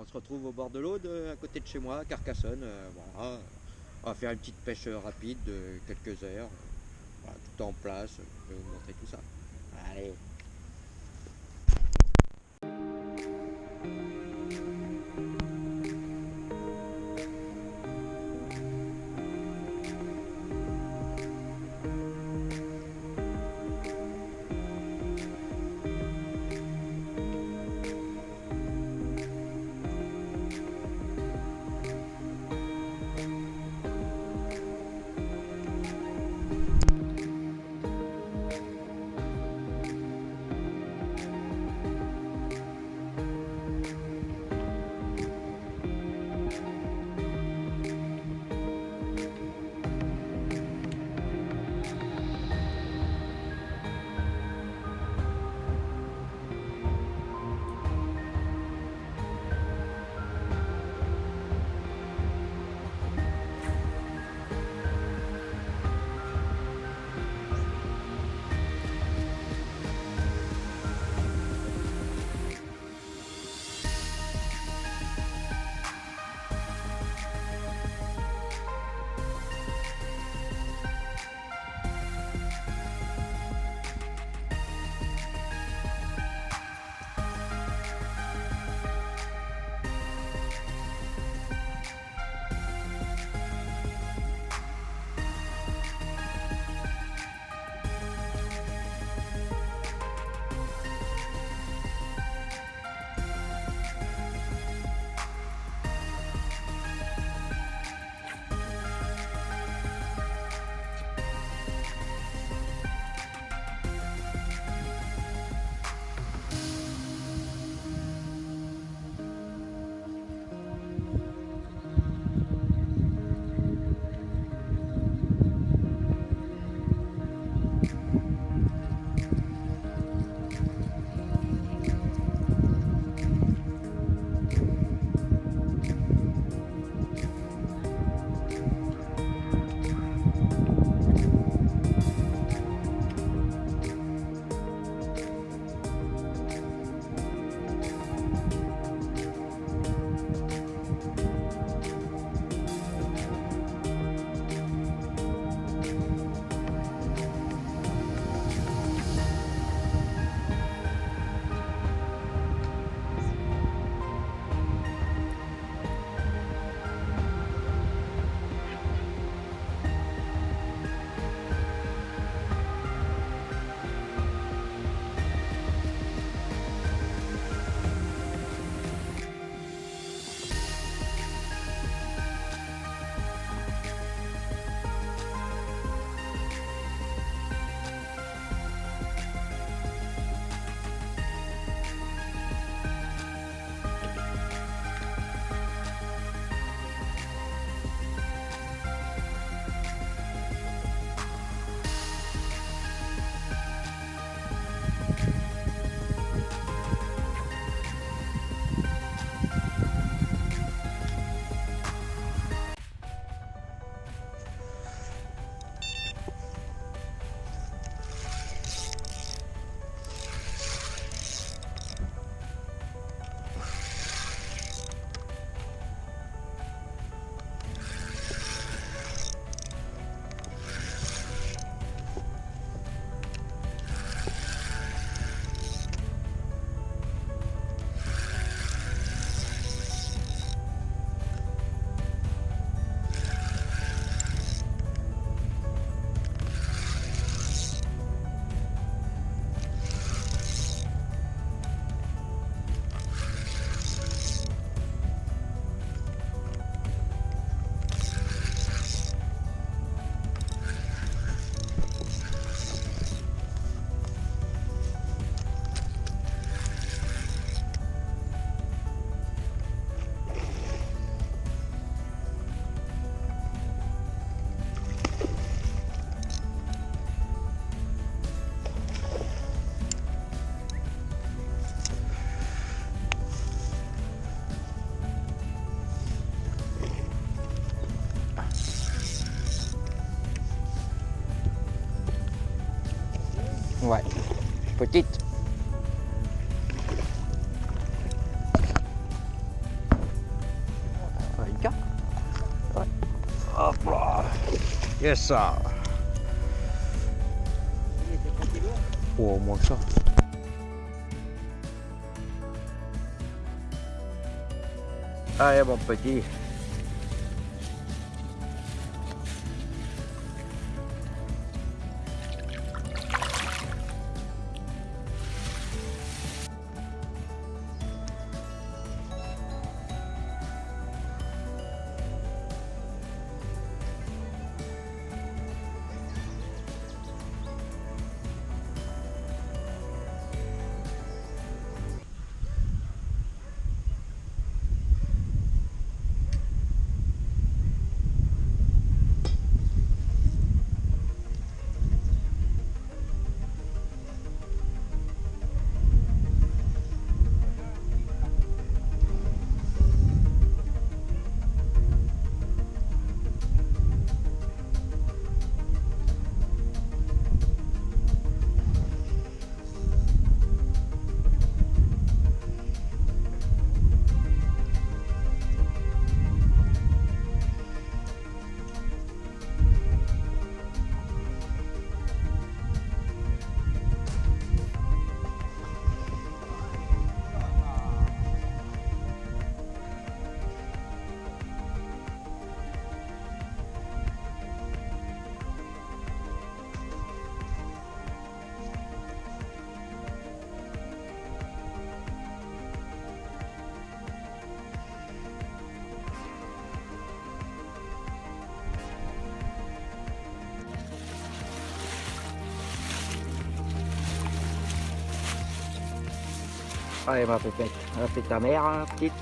on se retrouve au bord de l'eau à côté de chez moi, à Carcassonne. Voilà. On va faire une petite pêche rapide de quelques heures. Voilà, tout en place, je vais vous montrer tout ça. Allez. Ouais, petite. Yes, ça. Oh, moins que ça. Allez, mon petit. Allez, ma pépette, appelle ta mère, hein, petite.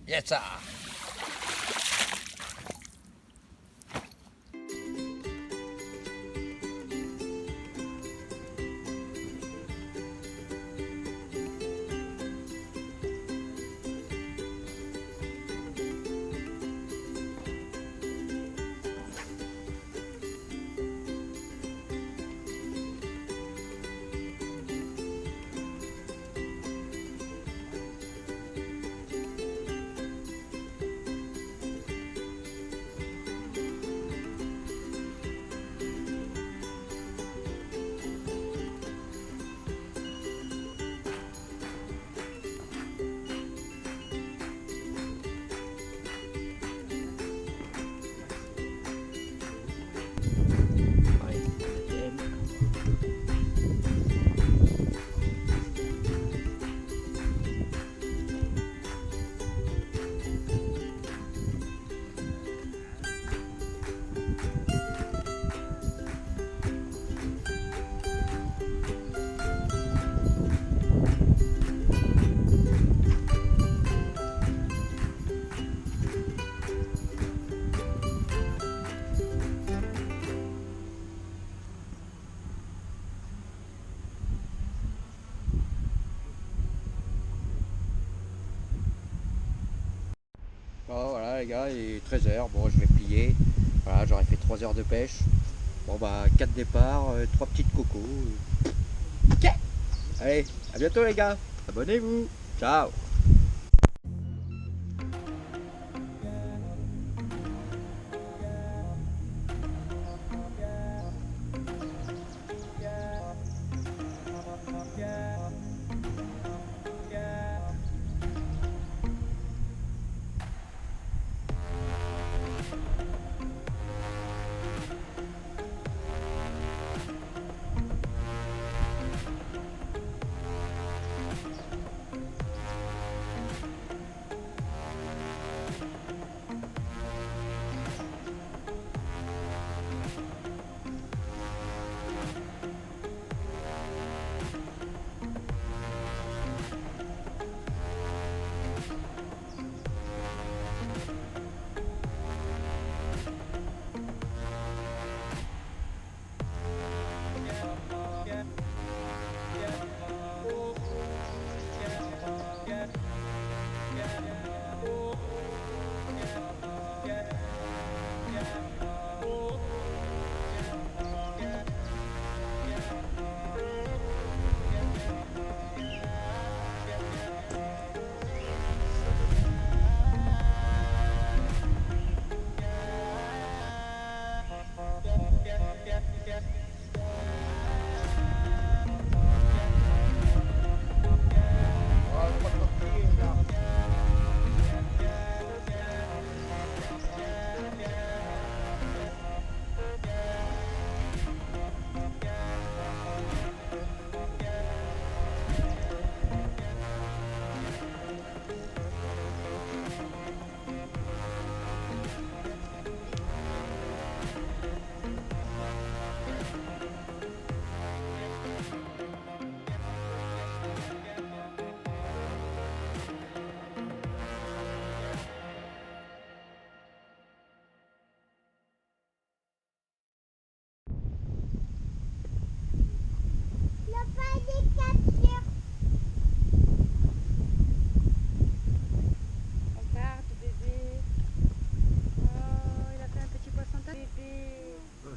Yes, sir. Voilà les gars, il est 13h, bon je vais plier. Voilà, j'aurais fait 3 heures de pêche. Bon bah 4 départs, 3 petites cocos. Ok. Allez, à bientôt les gars. Abonnez-vous. Ciao.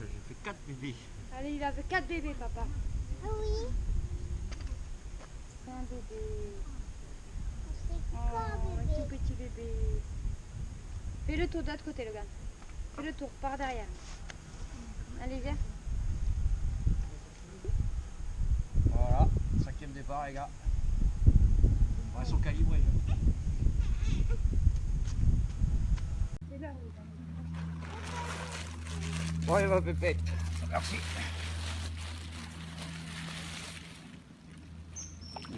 J'ai fait 4 bébés. Allez, il avait 4 bébés, papa. Ah oui. Un bébé. C'est Oh, quoi, un bébé? tout petit bébé. Fais le tour de l'autre côté, Logan. Fais le tour, par derrière. Allez, viens. Voilà, 5e départ les gars. Bon, ils sont calibrés. C'est là, Logan. Bon, allez ma pépette. Merci.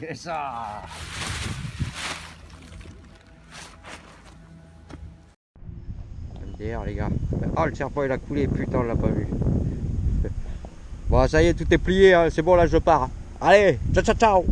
Et ça. MDR les gars. Oh le serpent il a coulé, putain on l'a pas vu. Bon ça y est tout est plié, hein. C'est bon là je pars. Allez, ciao ciao ciao.